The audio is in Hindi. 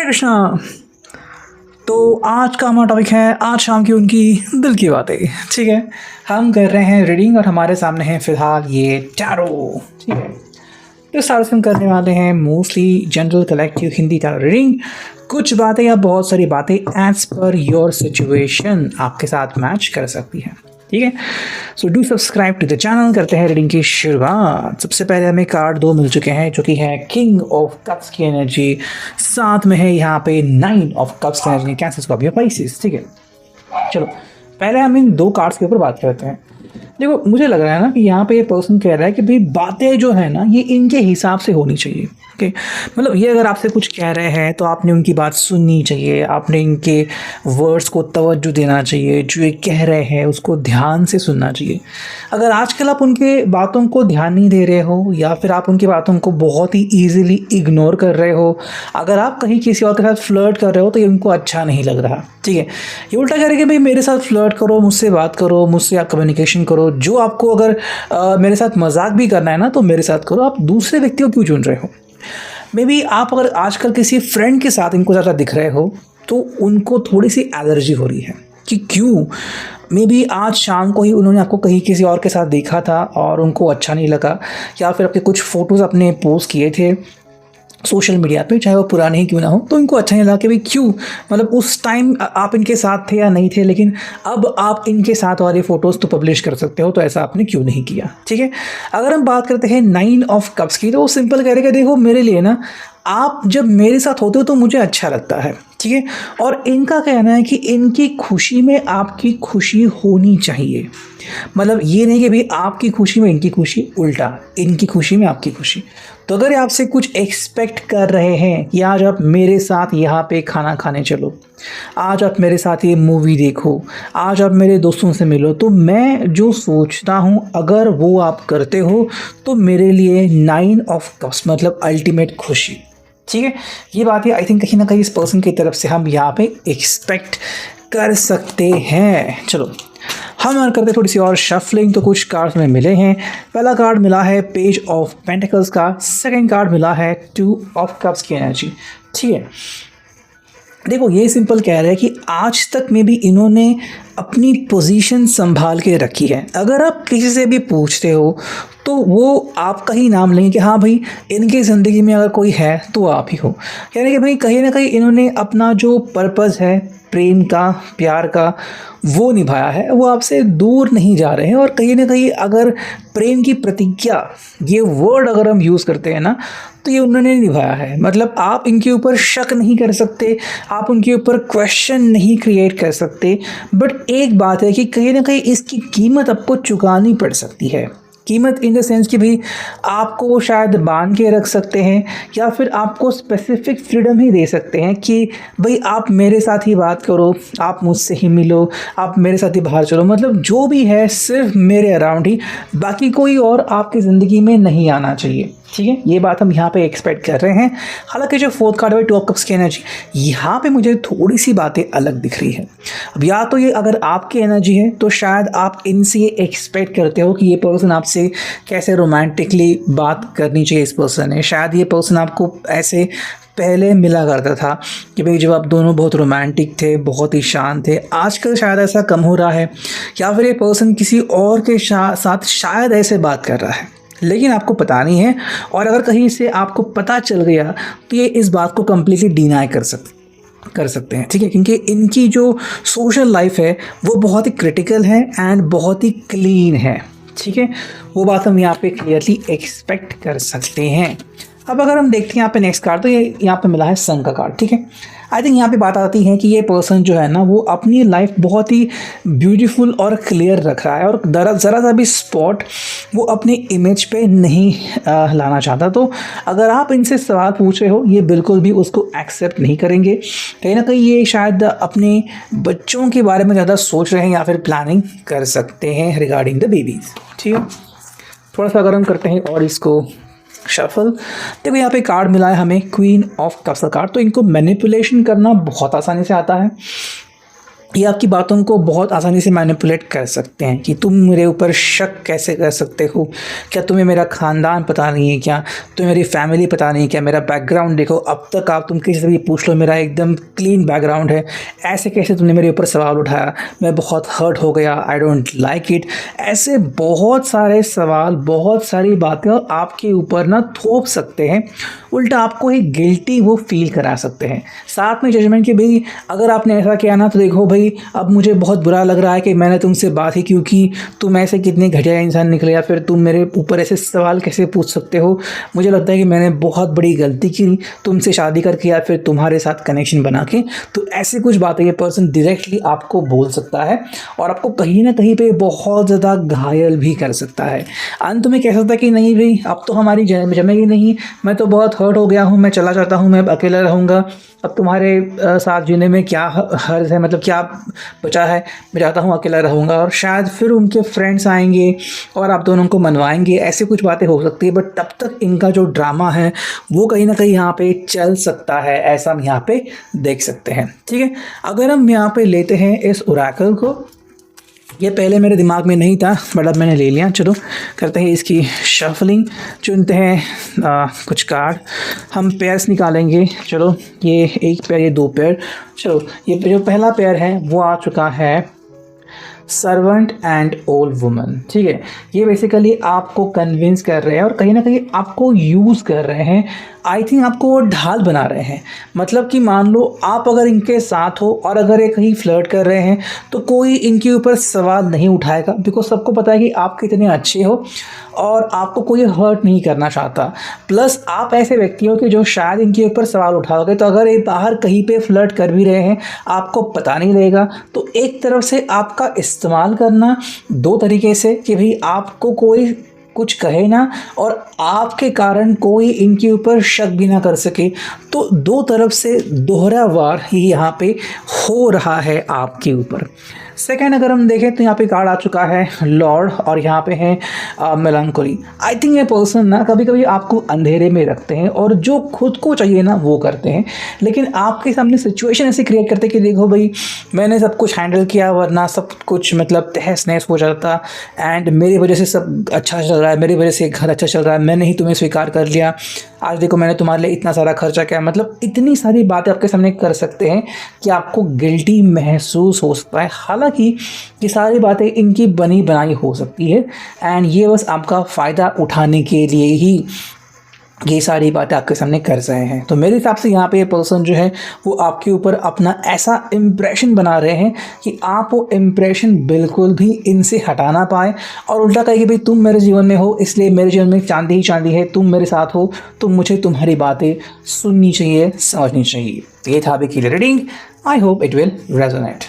कृष्णा। तो आज का हमारा टॉपिक है आज शाम की उनकी दिल की बातें। ठीक है, हम कर रहे हैं रीडिंग और हमारे सामने है फिलहाल ये टैरो। ठीक है, तो सारे हम करने वाले हैं mostly general collective Hindi tarot reading. कुछ बातें या बहुत सारी बातें एज पर योर सिचुएशन आपके साथ मैच कर सकती है। ठीक है, so do subscribe to the channel. करते हैं रीडिंग की शुरुआत। सबसे पहले हमें कार्ड 2 मिल चुके हैं जो कि है किंग ऑफ कप्स की एनर्जी, साथ में है यहाँ पे 9 ऑफ कप्स की एनर्जी, कैंसर, स्कॉर्पियो, पाइसेस। ठीक है, चलो पहले हम इन 2 कार्ड्स के ऊपर बात करते हैं। देखो, मुझे लग रहा है ना कि यहाँ पे ये पर्सन कह रहा है कि भाई बातें जो है ना ये इनके हिसाब से होनी चाहिए। ओके, मतलब ये अगर आपसे कुछ कह रहे हैं तो आपने उनकी बात सुननी चाहिए, आपने इनके वर्ड्स को तवज्जो देना चाहिए, जो ये कह रहे हैं उसको ध्यान से सुनना चाहिए। अगर आजकल आप उनके बातों को ध्यान नहीं दे रहे हो या फिर आप उनकी बातों को बहुत ही ईजिली इग्नोर कर रहे हो, अगर आप कहीं किसी और के साथ फ्लर्ट कर रहे हो तो ये उनको अच्छा नहीं लग रहा। ठीक है, ये उल्टा कह रहे कि भाई मेरे साथ फ्लर्ट करो, मुझसे बात करो, मुझसे आप कम्युनिकेशन करो, जो आपको अगर मेरे साथ मजाक भी करना है ना तो मेरे साथ करो, आप दूसरे व्यक्ति को क्यों चुन रहे हो। मे बी आप अगर आजकल किसी फ्रेंड के साथ इनको ज़्यादा दिख रहे हो तो उनको थोड़ी सी एलर्जी हो रही है कि क्यों। मे बी आज शाम को ही उन्होंने आपको कहीं किसी और के साथ देखा था और उनको अच्छा नहीं लगा, या फिर आपके कुछ फ़ोटोज़ अपने पोस्ट किए थे सोशल मीडिया पे, चाहे वो पुराने ही क्यों ना हो, तो इनको अच्छा नहीं लगा कि भाई क्यों, मतलब उस टाइम आप इनके साथ थे या नहीं थे, लेकिन अब आप इनके साथ वाली फ़ोटोज़ तो पब्लिश कर सकते हो, तो ऐसा आपने क्यों नहीं किया। ठीक है, अगर हम बात करते हैं 9 ऑफ कप्स की, तो वो सिंपल कह रहे कि देखो मेरे लिए ना आप जब मेरे साथ होते हो तो मुझे अच्छा लगता है। ठीक है, और इनका कहना है कि इनकी खुशी में आपकी खुशी होनी चाहिए। मतलब ये नहीं कि भाई आपकी खुशी में इनकी खुशी, उल्टा इनकी खुशी में आपकी खुशी। तो अगर आपसे कुछ एक्सपेक्ट कर रहे हैं कि आज आप मेरे साथ यहाँ पे खाना खाने चलो, आज आप मेरे साथ ये मूवी देखो, आज आप मेरे दोस्तों से मिलो, तो मैं जो सोचता हूँ अगर वो आप करते हो तो मेरे लिए 9 ऑफ कप्स मतलब अल्टीमेट खुशी। ठीक है, ये बात है आई थिंक कहीं ना कहीं इस पर्सन की तरफ से हम यहाँ पे एक्सपेक्ट कर सकते हैं। चलो हम करते थोड़ी सी और शफलिंग। तो कुछ कार्ड्स में मिले हैं। पहला कार्ड मिला है पेज ऑफ पेंटिकल्स का, सेकंड कार्ड मिला है 2 ऑफ कप्स की एनर्जी। ठीक है, देखो ये सिंपल कह रहे हैं कि आज तक में भी इन्होंने अपनी पोजीशन संभाल के रखी है। अगर आप किसी से भी पूछते हो तो वो आपका ही नाम लेंगे कि हाँ भाई इनकी ज़िंदगी में अगर कोई है तो आप ही हो। यानी कि भाई कहीं ना कहीं इन्होंने अपना जो पर्पज़ है प्रेम का, प्यार का, वो निभाया है, वो आपसे दूर नहीं जा रहे हैं। और कहीं ना कहीं अगर प्रेम की प्रतिज्ञा ये वर्ड अगर हम यूज़ करते हैं ना तो ये उन्होंने निभाया है। मतलब आप इनके ऊपर शक नहीं कर सकते, आप उनके ऊपर क्वेश्चन नहीं क्रिएट कर सकते, बट एक बात है कि कहीं ना कहीं इसकी कीमत आपको चुकानी पड़ सकती है। कीमत इन द सेंस कि भाई आपको वो शायद बांध के रख सकते हैं या फिर आपको स्पेसिफिक फ्रीडम ही दे सकते हैं कि भाई आप मेरे साथ ही बात करो, आप मुझसे ही मिलो, आप मेरे साथ ही बाहर चलो, मतलब जो भी है सिर्फ मेरे अराउंड ही, बाकी कोई और आपकी ज़िंदगी में नहीं आना चाहिए। ठीक है, ये बात हम यहाँ पे एक्सपेक्ट कर रहे हैं। हालांकि जो 4th कार्ड है 2 ऑफ कप्स की एनर्जी, यहाँ पे मुझे थोड़ी सी बातें अलग दिख रही है। अब या तो ये अगर आपकी एनर्जी है तो शायद आप इनसे एक्सपेक्ट करते हो कि ये पर्सन आपसे कैसे रोमांटिकली बात करनी चाहिए। इस पर्सन है, शायद ये पर्सन आपको ऐसे पहले मिला करता था कि भाई जब आप दोनों बहुत रोमांटिक थे, बहुत ही शांत थे। आजकल शायद ऐसा कम हो रहा है, या फिर ये पर्सन किसी और के साथ शायद ऐसे बात कर रहा है, लेकिन आपको पता नहीं है। और अगर कहीं से आपको पता चल गया तो ये इस बात को कम्प्लीटली डिनाई कर सकते हैं। ठीक है, क्योंकि इनकी जो सोशल लाइफ है वो बहुत ही क्रिटिकल है एंड बहुत ही क्लीन है। ठीक है, वो बात हम यहाँ पे क्लियरली एक्सपेक्ट कर सकते हैं। अब अगर हम देखते हैं यहाँ पे नेक्स्ट कार्ड, तो ये यहाँ पे मिला है सन का कार्ड। ठीक है, आई थिंक यहाँ पे बात आती है कि ये पर्सन जो है ना वो अपनी लाइफ बहुत ही ब्यूटीफुल और क्लियर रख रहा है और ज़रा सा भी स्पॉट वो अपनी इमेज पे नहीं लाना चाहता। तो अगर आप इनसे सवाल पूछ रहे हो ये बिल्कुल भी उसको एक्सेप्ट नहीं करेंगे। कहीं ना कहीं ये शायद अपने बच्चों के बारे में ज़्यादा सोच रहे हैं या फिर प्लानिंग कर सकते हैं रिगार्डिंग द बेबीज़। ठीक है, थोड़ा सा अगर हम करते हैं और इसको शफल, देखो यहाँ पे कार्ड मिला है हमें क्वीन ऑफ कप्स का कार्ड। तो इनको मैनिपुलेशन करना बहुत आसानी से आता है। ये आपकी बातों को बहुत आसानी से मैनिपुलेट कर सकते हैं कि तुम मेरे ऊपर शक कैसे कर सकते हो, क्या तुम्हें मेरा ख़ानदान पता नहीं है, क्या तुम्हें मेरी फैमिली पता नहीं है, क्या मेरा बैकग्राउंड देखो, अब तक आप तुम किसी से भी पूछ लो मेरा एकदम क्लीन बैकग्राउंड है, ऐसे कैसे तुमने मेरे ऊपर सवाल उठाया, मैं बहुत हर्ट हो गया, आई डोंट लाइक इट। ऐसे बहुत सारे सवाल, बहुत सारी बातें आपके ऊपर ना थोप सकते हैं, उल्टा आपको एक गिल्टी वो फील करा सकते हैं, साथ में जजमेंट कि भाई अगर आपने ऐसा किया ना तो देखो भाई अब मुझे बहुत बुरा लग रहा है कि मैंने तुमसे बात ही क्यों की, तुम ऐसे कितने घटिया इंसान निकले, या फिर तुम मेरे ऊपर ऐसे सवाल कैसे पूछ सकते हो, मुझे लगता है कि मैंने बहुत बड़ी गलती की तुमसे शादी करके या फिर तुम्हारे साथ कनेक्शन बना के। तो ऐसी कुछ बातें ये पर्सन डायरेक्टली आपको बोल सकता है और आपको कहीं ना कहीं पे बहुत ज़्यादा घायल भी कर सकता है। अंत में कह सकता है कि नहीं भाई अब तो हमारी जमेगी नहीं, मैं तो बहुत हर्ट हो गया हूँ, मैं चला जाता हूँ, मैं अब अकेला रहूँगा, अब तुम्हारे साथ जीने में क्या हर्ज है, मतलब क्या बचा है, मैं चाहता हूँ अकेला रहूँगा। और शायद फिर उनके फ्रेंड्स आएंगे और आप दोनों को मनवाएंगे, ऐसी कुछ बातें हो सकती है, बट तब तक इनका जो ड्रामा है वो कहीं ना कहीं यहाँ पे चल सकता है, ऐसा हम यहाँ पे देख सकते हैं। ठीक है, अगर हम यहाँ पे लेते हैं इस ओरेकल को, ये पहले मेरे दिमाग में नहीं था बट अब मैंने ले लिया। चलो करते हैं इसकी शफलिंग, चुनते हैं कुछ कार्ड, हम पेयर्स निकालेंगे। चलो ये एक पेयर, ये दो पेयर। चलो ये जो पहला पेयर है वो आ चुका है सर्वेंट एंड ओल्ड वुमन। ठीक है, ये बेसिकली आपको कन्विंस कर रहे हैं और कहीं ना कहीं आपको यूज़ कर रहे हैं, आई थिंक आपको वो ढाल बना रहे हैं। मतलब कि मान लो आप अगर इनके साथ हो और अगर ये कहीं फ्लर्ट कर रहे हैं तो कोई इनके ऊपर सवाल नहीं उठाएगा, बिकॉज सबको पता है कि आप कितने अच्छे हो और आपको कोई हर्ट नहीं करना चाहता। प्लस आप ऐसे व्यक्ति हो कि जो शायद इनके ऊपर सवाल उठाओगे तो अगर ये बाहर कहीं पे फ्लर्ट कर भी रहे हैं आपको पता नहीं लगेगा। तो एक तरफ से आपका इस्तेमाल करना दो तरीके से कि भाई आपको कोई कुछ कहे ना और आपके कारण कोई इनके ऊपर शक भी ना कर सके, तो दो तरफ से दोहरा वार ही यहाँ पे हो रहा है आपके ऊपर। सेकेंड अगर हम देखें तो यहाँ पे कार्ड आ चुका है लॉर्ड और यहाँ पे है मेलांकोली। आई थिंक ये पर्सन ना कभी कभी आपको अंधेरे में रखते हैं और जो खुद को चाहिए ना वो करते हैं, लेकिन आपके सामने सिचुएशन ऐसी क्रिएट करते हैं कि देखो भाई मैंने सब कुछ हैंडल किया वरना सब कुछ मतलब तहस नहस हो जाता, एंड मेरी वजह से सब अच्छा चल रहा है, मेरी वजह से घर अच्छा चल रहा है, मैंने ही तुम्हें स्वीकार कर लिया, आज देखो मैंने तुम्हारे लिए इतना सारा खर्चा किया। मतलब इतनी सारी बातें आपके सामने कर सकते हैं कि आपको गिल्टी महसूस हो सकता है। हालांकि ये सारी बातें इनकी बनी बनाई हो सकती है एंड ये बस आपका फ़ायदा उठाने के लिए ही ये सारी बातें आपके सामने कर रहे हैं। तो मेरे हिसाब से यहाँ पे ये पर्सन जो है वो आपके ऊपर अपना ऐसा इम्प्रेशन बना रहे हैं कि आप वो इम्प्रेशन बिल्कुल भी इनसे हटा ना पाए और उल्टा कहे कि भाई तुम मेरे जीवन में हो इसलिए मेरे जीवन में चांदी ही चांदी है, तुम मेरे साथ हो तो मुझे तुम्हारी बातें सुननी चाहिए, समझनी चाहिए। ये था अभी की reading, I hope it will resonate.